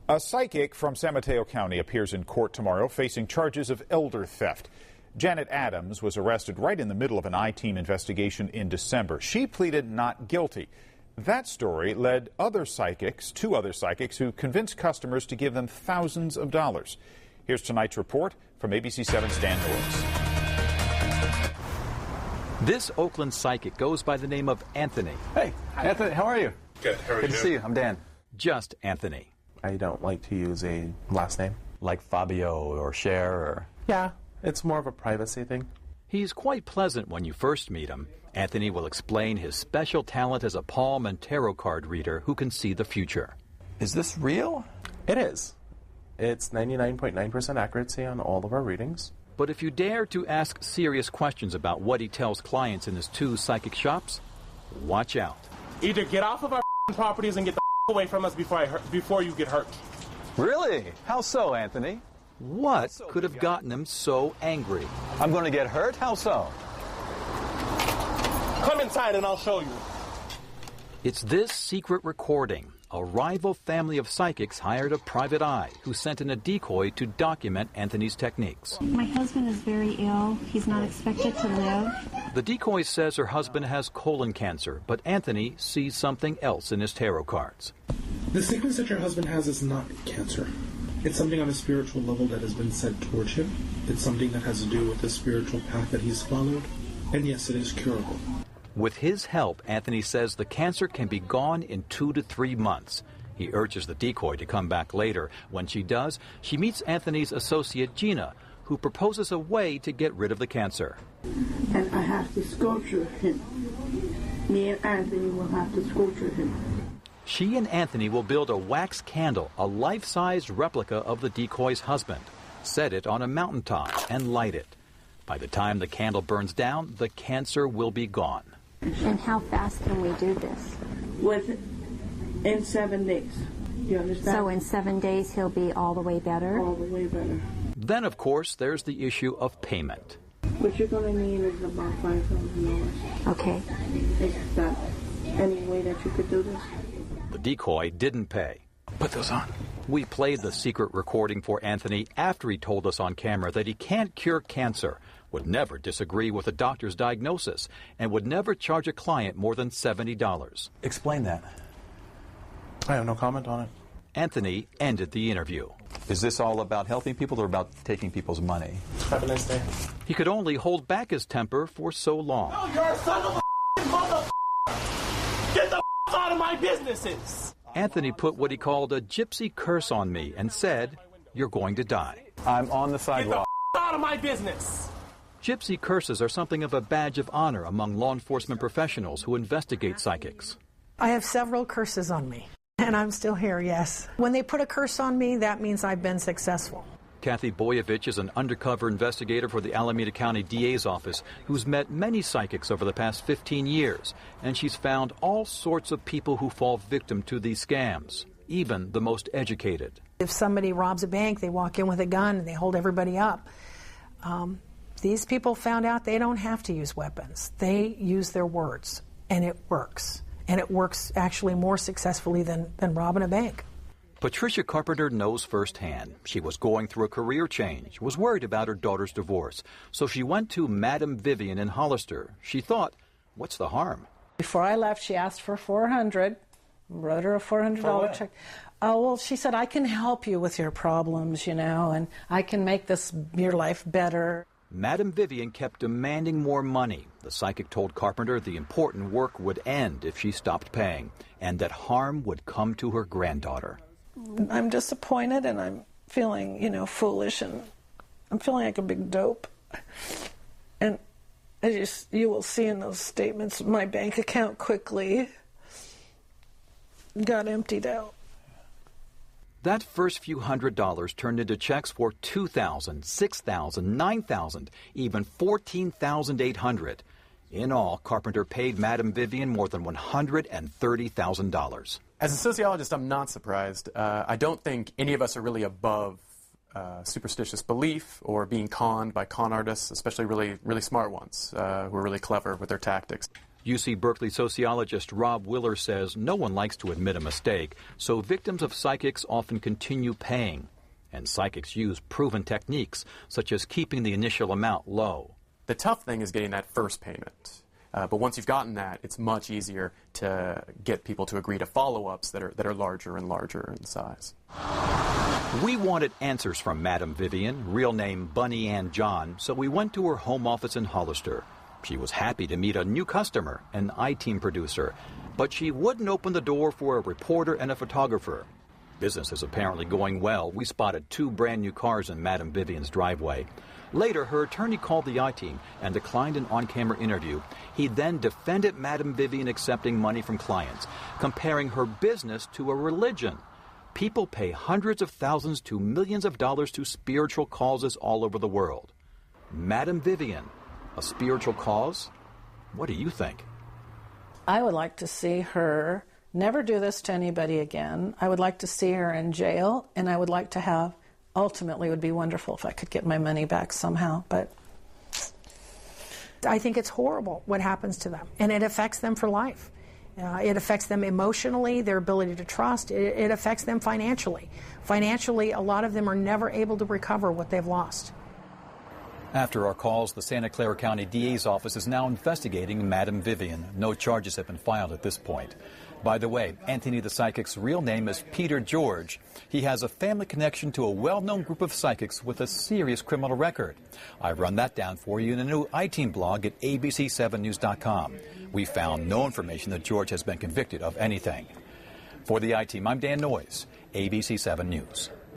A psychic from San Mateo County appears in court tomorrow facing charges of elder theft. Janet Adams was arrested right in the middle of an I-team investigation in December. She pleaded not guilty. That story led two other psychics who convinced customers to give them thousands of dollars. Here's tonight's report from ABC 7's Dan Norris. This Oakland psychic goes by the name of Anthony. Hey, Anthony, how are you? Good, how are you? Good to see you. I'm Dan. Just Anthony. I don't like to use a last name. Like Fabio or Cher or... Yeah, it's more of a privacy thing. He's quite pleasant when you first meet him. Anthony will explain his special talent as a palm and tarot card reader who can see the future. Is this real? It is. It's 99.9% accuracy on all of our readings. But if you dare to ask serious questions about what he tells clients in his two psychic shops, watch out. Either get off of our properties and get the away from us before you get hurt. Really? How so, Anthony? What could have gotten him so angry? I'm going to get hurt? How so? Come inside and I'll show you. It's this secret recording. A rival family of psychics hired a private eye who sent in a decoy to document Anthony's techniques. My husband is very ill. He's not expected to live. The decoy says her husband has colon cancer, but Anthony sees something else in his tarot cards. The sickness that your husband has is not cancer. It's something on a spiritual level that has been sent towards him. It's something that has to do with the spiritual path that he's followed. And yes, it is curable. With his help, Anthony says the cancer can be gone in 2 to 3 months. He urges the decoy to come back later. When she does, she meets Anthony's associate Gina, who proposes a way to get rid of the cancer. And I have to sculpture him. Me and Anthony will have to sculpture him. She and Anthony will build a wax candle, a life-sized replica of the decoy's husband, set it on a mountaintop, and light it. By the time the candle burns down, the cancer will be gone. And how fast can we do this? In 7 days. You understand? So in 7 days, he'll be all the way better? All the way better. Then, of course, there's the issue of payment. What you're going to need is about $5,000. Okay. Is that any way that you could do this? The decoy didn't pay. Put those on. We played the secret recording for Anthony after he told us on camera that he can't cure cancer, would never disagree with a doctor's diagnosis, and would never charge a client more than $70. Explain that. I have no comment on it. Anthony ended the interview. Is this all about helping people or about taking people's money? Have a nice day. He could only hold back his temper for so long. Oh, you're a son of a mother. Get the out of my businesses. Anthony put what he called a gypsy curse on me and said, "You're going to die." I'm on the sidewalk. Get the out of my business. Gypsy curses are something of a badge of honor among law enforcement professionals who investigate psychics. I have several curses on me, and I'm still here, yes. When they put a curse on me, that means I've been successful. Kathy Boyevich is an undercover investigator for the Alameda County DA's office who's met many psychics over the past 15 years, and she's found all sorts of people who fall victim to these scams, even the most educated. If somebody robs a bank, they walk in with a gun and they hold everybody up. These people found out they don't have to use weapons. They use their words, and it works. And it works actually more successfully than robbing a bank. Patricia Carpenter knows firsthand. She was going through a career change, was worried about her daughter's divorce. So she went to Madam Vivian in Hollister. She thought, what's the harm? Before I left, she asked for $400. Wrote her a $400 check. Oh, well, she said, I can help you with your problems, and I can make your life better. Madam Vivian kept demanding more money. The psychic told Carpenter the important work would end if she stopped paying, and that harm would come to her granddaughter. I'm disappointed, and I'm feeling, foolish, and I'm feeling like a big dope. And you will see in those statements, my bank account quickly got emptied out. That first few $100s turned into checks for $2,000, $6,000, $9,000, even $14,800. In all, Carpenter paid Madam Vivian more than $130,000. As a sociologist, I'm not surprised. I don't think any of us are really above superstitious belief or being conned by con artists, especially really, really smart ones who are really clever with their tactics. UC Berkeley sociologist Rob Willer says no one likes to admit a mistake, so victims of psychics often continue paying. And psychics use proven techniques, such as keeping the initial amount low. The tough thing is getting that first payment. But once you've gotten that, it's much easier to get people to agree to follow-ups that are larger and larger in size. We wanted answers from Madame Vivian, real name Bunny Ann John, so we went to her home office in Hollister. She was happy to meet a new customer, an I-Team producer, but she wouldn't open the door for a reporter and a photographer. Business is apparently going well. We spotted 2 brand new cars in Madame Vivian's driveway. Later, her attorney called the I-Team and declined an on-camera interview. He then defended Madame Vivian accepting money from clients, comparing her business to a religion. People pay hundreds of thousands to millions of dollars to spiritual causes all over the world. Madame Vivian, a spiritual cause? What do you think? I would like to see her never do this to anybody again. I would like to see her in jail, and I would like to have, ultimately it would be wonderful if I could get my money back somehow, but I think it's horrible what happens to them, and it affects them for life. It affects them emotionally, their ability to trust. It affects them financially. Financially, a lot of them are never able to recover what they've lost. After our calls, the Santa Clara County DA's office is now investigating Madame Vivian. No charges have been filed at this point. By the way, Anthony the Psychic's real name is Peter George. He has a family connection to a well-known group of psychics with a serious criminal record. I've run that down for you in a new I-Team blog at abc7news.com. We found no information that George has been convicted of anything. For the I-Team, I'm Dan Noyes, ABC 7 News.